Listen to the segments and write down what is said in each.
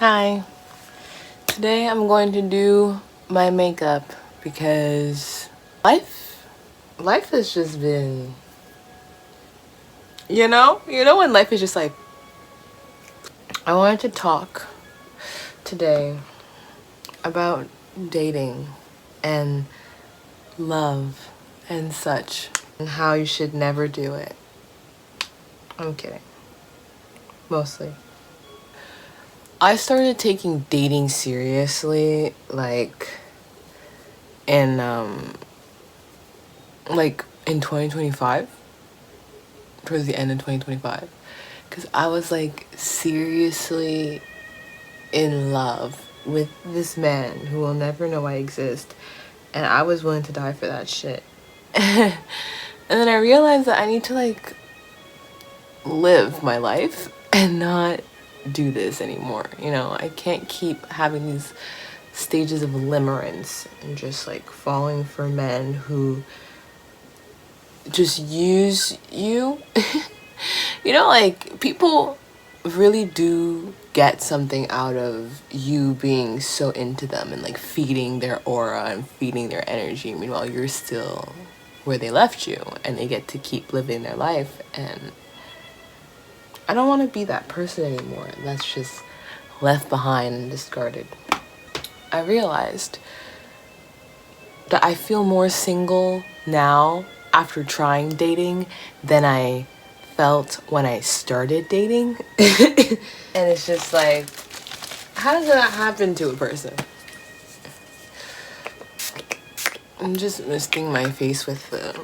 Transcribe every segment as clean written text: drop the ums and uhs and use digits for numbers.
Hi. Today I'm going to do my makeup because life has just been, when life is just like, I wanted to talk today about dating and love and such and how you should never do it. I'm kidding. Mostly. I started taking dating seriously in in 2025, towards the end of 2025, because I was seriously in love with this man who will never know I exist, and I was willing to die for that shit. And then I realized that I need to live my life and not do this anymore. I can't keep having these stages of limerence and just falling for men who just use you. People really do get something out of you being so into them and feeding their aura and feeding their energy. Meanwhile, you're still where they left you and they get to keep living their life. And I don't want to be that person anymore that's just left behind and discarded. I realized that I feel more single now after trying dating than I felt when I started dating. And it's just how does that happen to a person? I'm just misting my face with the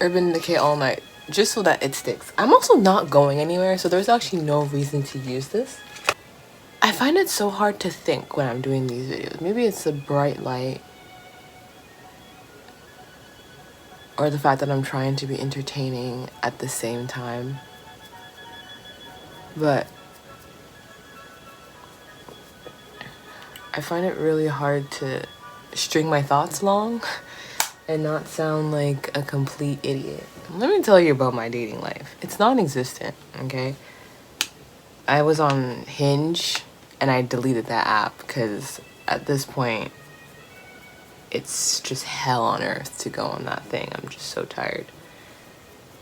Urban Decay All Night just so that it sticks. I'm also not going anywhere, so there's actually no reason to use this. I find it so hard to think when I'm doing these videos. Maybe it's the bright light or the fact that I'm trying to be entertaining at the same time. But I find it really hard to string my thoughts along and not sound like a complete idiot. Let me tell you about my dating life. It's non-existent, okay? I was on Hinge and I deleted that app because at this point, it's just hell on earth to go on that thing. I'm just so tired.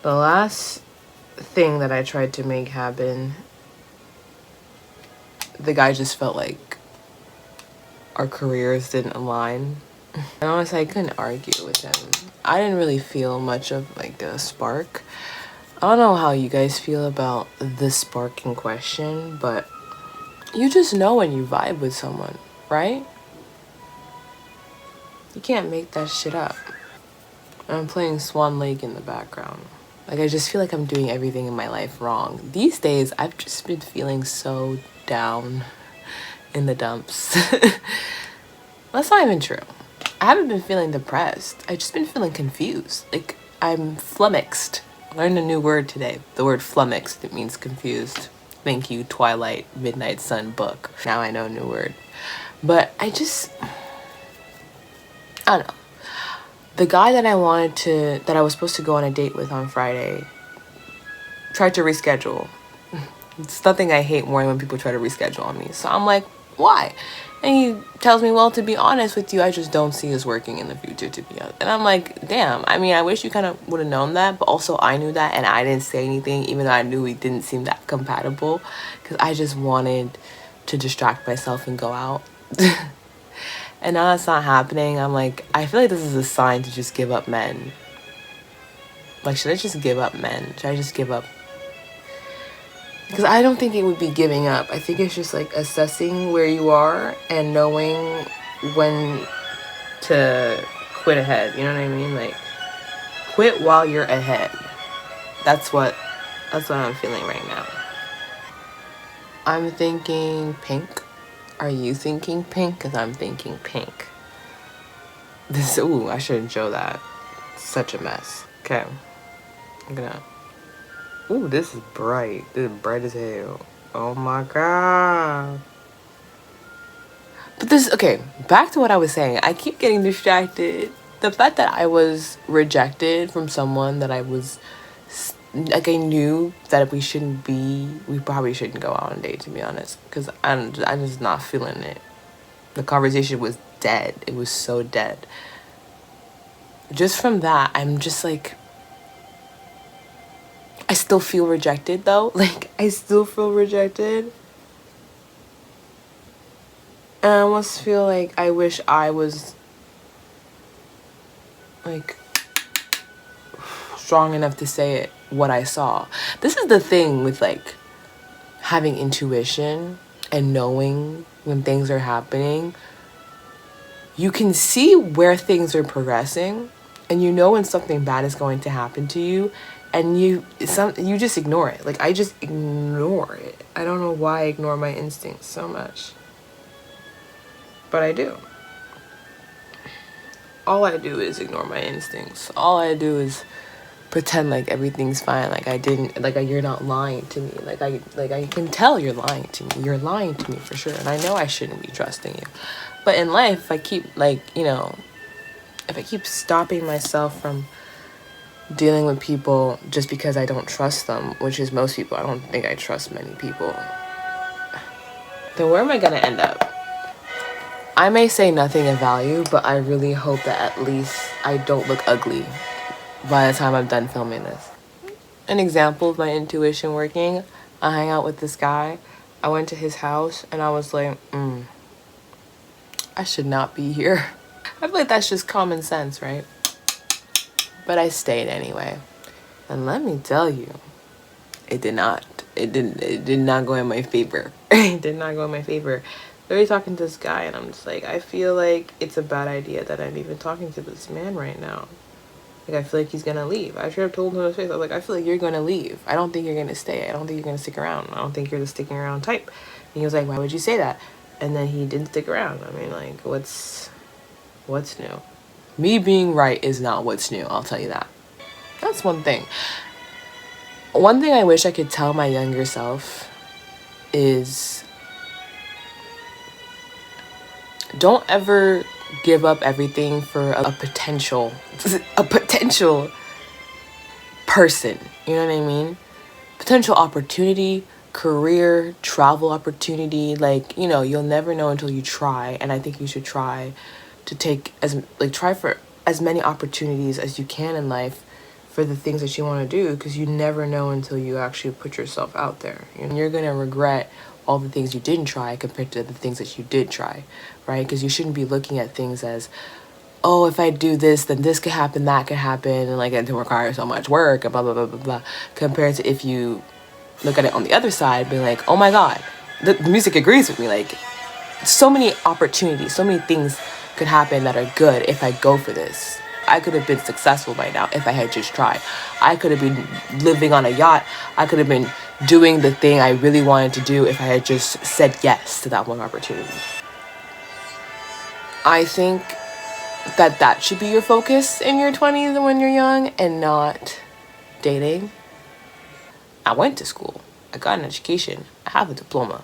The last thing that I tried to make happen, the guy just felt like our careers didn't align. And honestly, I couldn't argue with him. I didn't really feel much of a spark. I don't know how you guys feel about the spark in question, but you just know when you vibe with someone, right? You can't make that shit up. I'm playing Swan Lake in the background. I just feel like I'm doing everything in my life wrong. These days, I've just been feeling so down in the dumps. That's not even true. I haven't been feeling depressed. I've just been feeling confused. I'm flummoxed. I learned a new word today. The word flummoxed. It means confused. Thank you, Twilight Midnight Sun book. Now I know a new word. But I don't know. The guy that I was supposed to go on a date with on Friday tried to reschedule. It's nothing I hate more than when people try to reschedule on me. So I'm like, why? And he tells me, well, to be honest with you, I just don't see us working in the future, to be honest. And I'm like, damn, I wish you kind of would have known that, but also I knew that and I didn't say anything, even though I knew we didn't seem that compatible, because I just wanted to distract myself and go out. And now that's not happening. I'm like, I feel like this is a sign to just give up men. Should I just give up men? Should I just give up? Because I don't think it would be giving up. I think it's just assessing where you are and knowing when to quit ahead. You know what I mean? Quit while you're ahead. That's what I'm feeling right now. I'm thinking pink. Are you thinking pink? Because I'm thinking pink. I shouldn't show that. Such a mess. Okay. I'm gonna... Ooh, this is bright. This is bright as hell. Oh my god. But okay, back to what I was saying. I keep getting distracted. The fact that I was rejected from someone that I was like I knew that we probably shouldn't go out on a date, to be honest, because I'm just not feeling it. The conversation was dead. It was so dead. Just from that, I'm just like, I still feel rejected though. Like, I still feel rejected. And I almost feel like I wish I was like strong enough to say it, what I saw. This is the thing with like having intuition and knowing when things are happening. You can see where things are progressing, and you know when something bad is going to happen to you, and you just ignore it. Like, I just ignore it. I don't know why I ignore my instincts so much, but I do. All I do is ignore my instincts. All I do is pretend like everything's fine, like I didn't, like you're not lying to me, like I can tell you're lying to me. You're lying to me for sure, and I know I shouldn't be trusting you. But in life, if I keep if I keep stopping myself from dealing with people just because I don't trust them, which is most people, I don't think I trust many people, then where am I gonna end up? I may say nothing of value, but I really hope that at least I don't look ugly by the time I'm done filming this. An example of my intuition working, I hang out with this guy. I went to his house and I was like, I should not be here. I feel like that's just common sense, right? But I stayed anyway. And let me tell you, it did not go in my favor. It did not go in my favor. Literally talking to this guy and I'm just like, I feel like it's a bad idea that I'm even talking to this man right now. Like, I feel like he's gonna leave. I should have told him to his face. I was like, I feel like you're gonna leave. I don't think you're gonna stay. I don't think you're gonna stick around. I don't think you're the sticking around type. And he was like, why would you say that? And then he didn't stick around. I mean, like, what's new? Me being right is not what's new, I'll tell you that. That's one thing. One thing I wish I could tell my younger self is don't ever give up everything for a potential person. You know what I mean? Potential opportunity, career, travel opportunity. Like, you'll never know until you try. And I think you should try to try for as many opportunities as you can in life for the things that you want to do, because you never know until you actually put yourself out there. You're going to regret all the things you didn't try compared to the things that you did try, right? Because you shouldn't be looking at things as, oh, if I do this, then this could happen, that could happen, and like it require so much work, and blah, blah, blah, blah, blah. Compared to if you look at it on the other side, being like, oh my God, the music agrees with me. Like, so many opportunities, so many things could happen that are good if I go for this. I could have been successful by now if I had just tried. I could have been living on a yacht. I could have been doing the thing I really wanted to do if I had just said yes to that one opportunity. I think that should be your focus in your 20s and when you're young, and not dating. I went to school. I got an education. I have a diploma.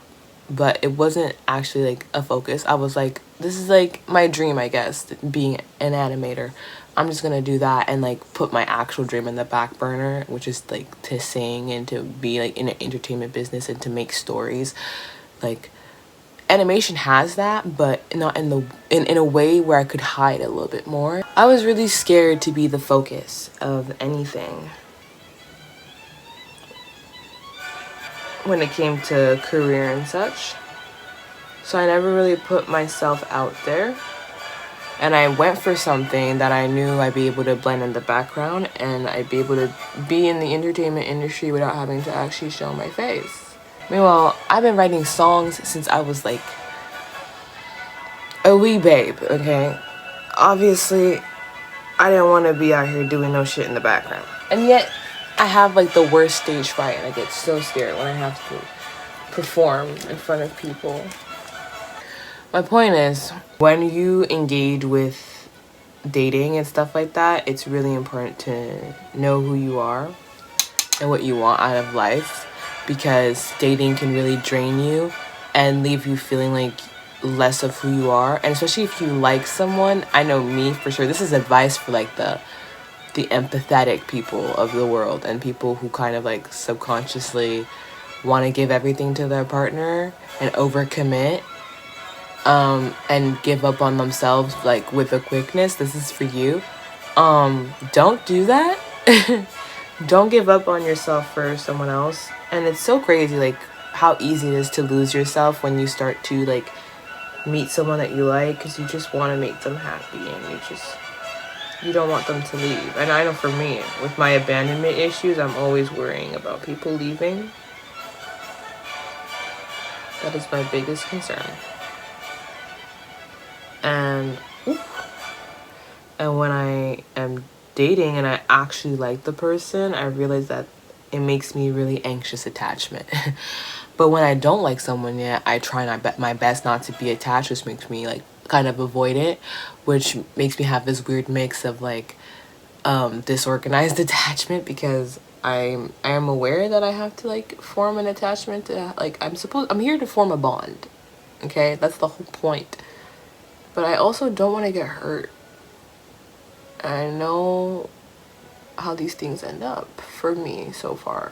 But it wasn't actually like a focus. I was like, this is like my dream, I guess, being an animator. I'm just gonna do that and like put my actual dream in the back burner, which is like to sing and to be like in an entertainment business and to make stories. Like, animation has that, but not in a way where I could hide a little bit more. I was really scared to be the focus of anything when it came to career and such. So I never really put myself out there. And I went for something that I knew I'd be able to blend in the background and I'd be able to be in the entertainment industry without having to actually show my face. Meanwhile, I've been writing songs since I was like a wee babe, okay? Obviously, I didn't want to be out here doing no shit in the background. And yet, I have like the worst stage fright and I get so scared when I have to perform in front of people. My point is, when you engage with dating and stuff like that, it's really important to know who you are and what you want out of life, because dating can really drain you and leave you feeling like less of who you are. And especially if you like someone, I know me for sure, this is advice for like the the empathetic people of the world and people who kind of like subconsciously want to give everything to their partner and overcommit, and give up on themselves like with a quickness. This is for you. Don't do that. Don't give up on yourself for someone else. And it's so crazy like how easy it is to lose yourself when you start to like meet someone that you like, because you just want to make them happy and you don't want them to leave. And I know for me, with my abandonment issues, I'm always worrying about people leaving. That is my biggest concern. And when I am dating and I actually like the person, I realize that it makes me really anxious attachment. But when I don't like someone yet, I try my best not to be attached, which makes me like kind of avoid it, which makes me have this weird mix of like disorganized attachment, because I am aware that I have to like form an attachment to, like, I'm here to form a bond. Okay, that's the whole point. But I also don't want to get hurt. I know how these things end up for me so far.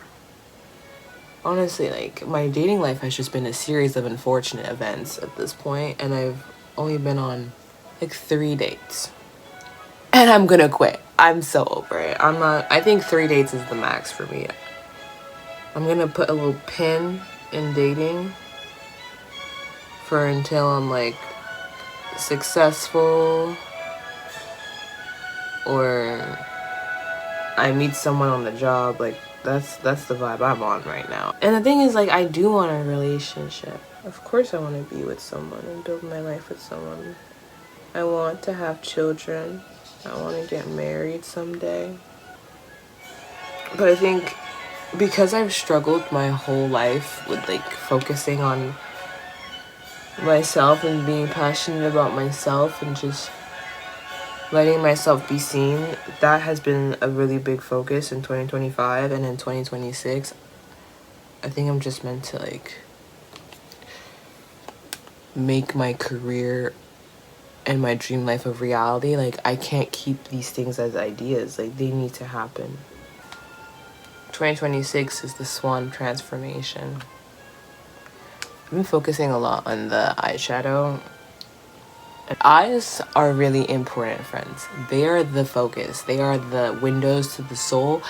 Honestly, like, my dating life has just been a series of unfortunate events at this point, and I've only been on like 3 dates. And I'm gonna quit. I'm so over it. I think 3 dates is the max for me. I'm gonna put a little pin in dating for until I'm like successful, or I meet someone on the job. Like, that's the vibe I'm on right now. And the thing is, like, I do want a relationship. Of course I want to be with someone and build my life with someone. I want to have children. I want to get married someday. But I think because I've struggled my whole life with like focusing on myself and being passionate about myself and just letting myself be seen, that has been a really big focus in 2025. And in 2026, I think I'm just meant to like make my career and my dream life a reality. Like, I can't keep these things as ideas. Like, they need to happen. 2026 is the swan transformation. I've been focusing a lot on the eyeshadow. And eyes are really important, friends. They are the focus. They are the windows to the soul.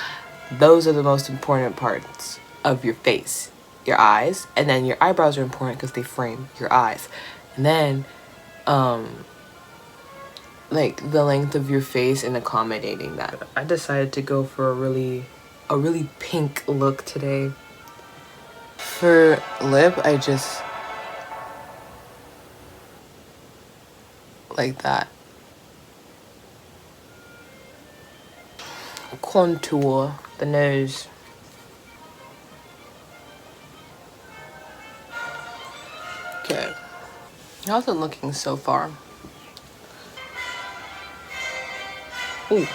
Those are the most important parts of your face. Your eyes. And then your eyebrows are important because they frame your eyes. And then, like, the length of your face and accommodating that. I decided to go for a really pink look today. For lip, I just like that. Contour the nose. Okay. How's it looking so far? Ooh.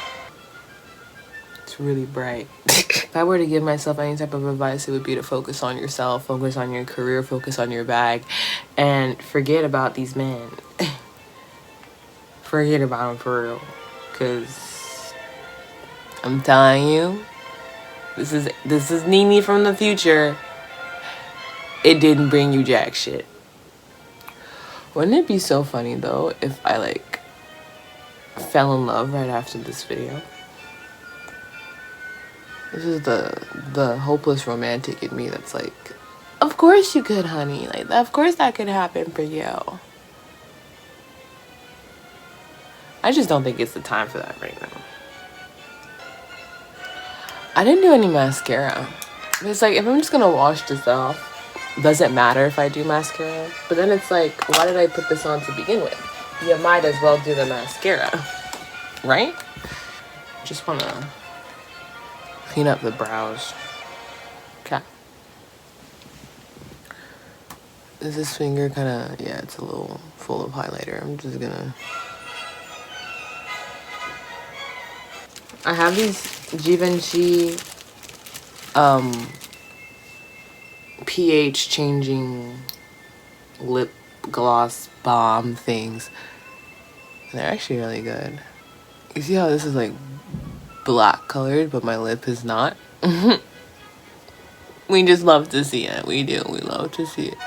It's really bright. If I were to give myself any type of advice, it would be to focus on yourself, focus on your career, focus on your bag, and forget about these men. Forget about them for real. Because I'm telling you, this is Nene from the future. It didn't bring you jack shit. Wouldn't it be so funny though if I like fell in love right after this video? This is the hopeless romantic in me that's like, of course you could, honey. Like, of course that could happen for you. I just don't think it's the time for that right now. I didn't do any mascara. It's like, if I'm just gonna wash this off, does it matter if I do mascara? But then it's like, why did I put this on to begin with? You might as well do the mascara, right? Just wanna clean up the brows. Okay. Is this finger kind of, yeah, it's a little full of highlighter. I'm just gonna... I have these Givenchy pH changing lip gloss balm things. And they're actually really good. You see how this is like black colored, but my lip is not. We just love to see it. We do. We love to see it.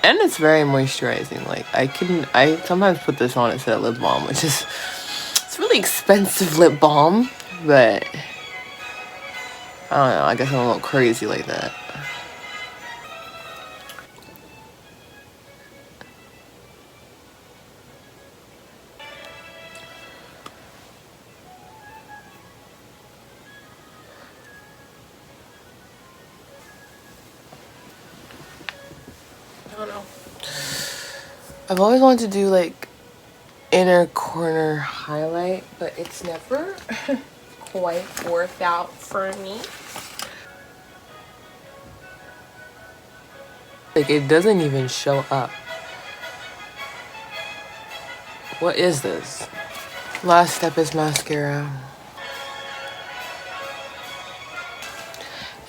And it's very moisturizing. Like, I sometimes put this on instead of lip balm, which is, it's really expensive lip balm, but I don't know. I guess I'm a little crazy like that. I don't know. I've always wanted to do like inner corner highlight, but it's never quite worked out for me. Like, it doesn't even show up. What is this? Last step is mascara.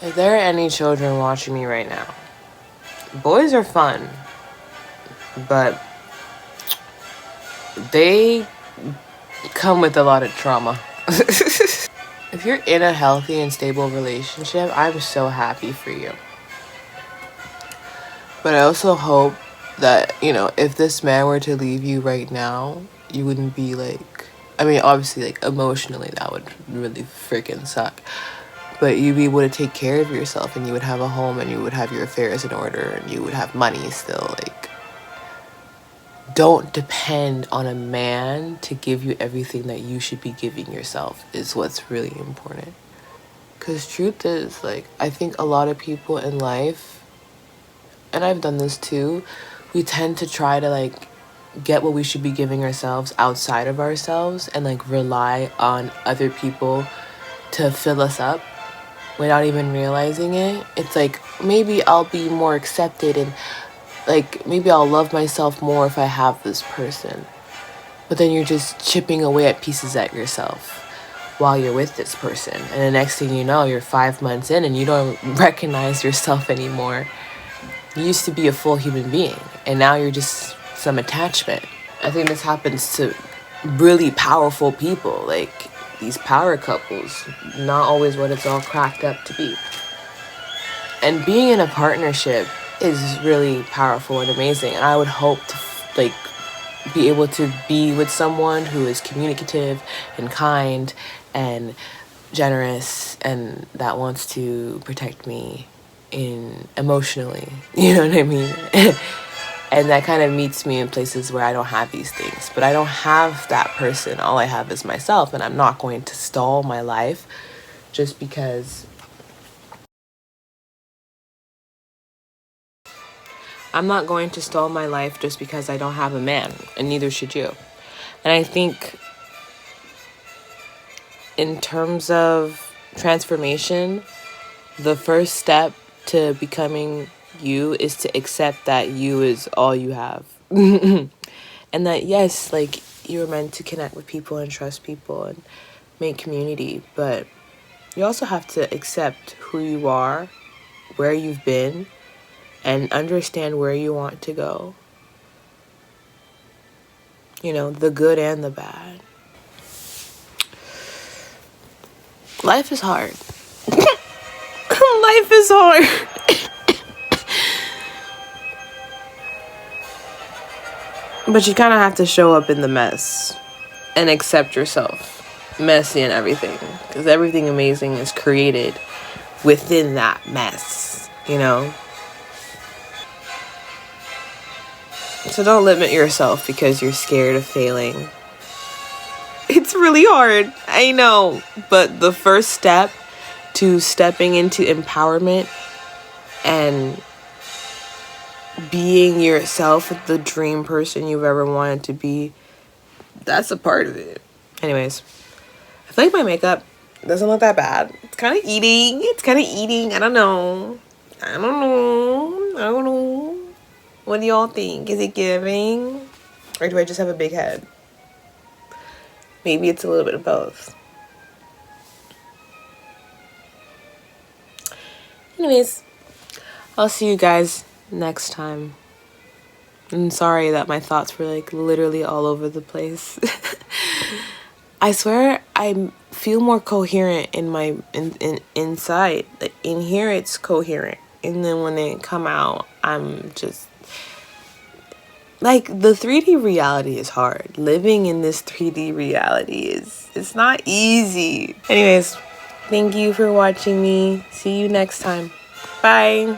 If there are any children watching me right now, boys are fun, but they come with a lot of trauma. If you're in a healthy and stable relationship, I'm so happy for you. But I also hope that, you know, if this man were to leave you right now, you wouldn't be like, I mean, obviously, like, emotionally, that would really freaking suck. But you'd be able to take care of yourself, and you would have a home, and you would have your affairs in order, and you would have money still. Like, don't depend on a man to give you everything that you should be giving yourself is what's really important. Because truth is, like, I think a lot of people in life, and I've done this too, we tend to try to, like, get what we should be giving ourselves outside of ourselves and, like, rely on other people to fill us up without even realizing it. It's like, maybe I'll be more accepted and, like, maybe I'll love myself more if I have this person. But then you're just chipping away at pieces at yourself while you're with this person. And the next thing you know, you're 5 months in and you don't recognize yourself anymore. You used to be a full human being, and now you're just some attachment. I think this happens to really powerful people, like these power couples, not always what it's all cracked up to be. And being in a partnership is really powerful and amazing, and I would hope to, like, be able to be with someone who is communicative and kind and generous and that wants to protect me emotionally, you know what I mean? And that kind of meets me in places where I don't have these things. But I don't have that person. All I have is myself, and I'm not going to stall my life just because I don't have a man, and neither should you. And I think in terms of transformation, the first step to becoming you is to accept that you is all you have. And that, yes, like, you're meant to connect with people and trust people and make community, but you also have to accept who you are, where you've been, and understand where you want to go. You know, the good and the bad. Life is hard. Life is hard. But you kind of have to show up in the mess and accept yourself, messy and everything, because everything amazing is created within that mess, you know? So don't limit yourself because you're scared of failing. It's really hard, I know, but the first step to stepping into empowerment and being yourself, the dream person you've ever wanted to be, that's a part of it. Anyways, I feel like my makeup doesn't look that bad. It's kind of eating. I don't know. What do y'all think? Is it giving? Or do I just have a big head? Maybe it's a little bit of both. Anyways, I'll see you guys next time. I'm sorry that my thoughts were, like, literally all over the place. I swear I feel more coherent in my inside. In here it's coherent, and then when it come out, I'm just like, the 3D reality is hard. Living in this 3D reality it's not easy. Anyways, thank you for watching me. See you next time. Bye.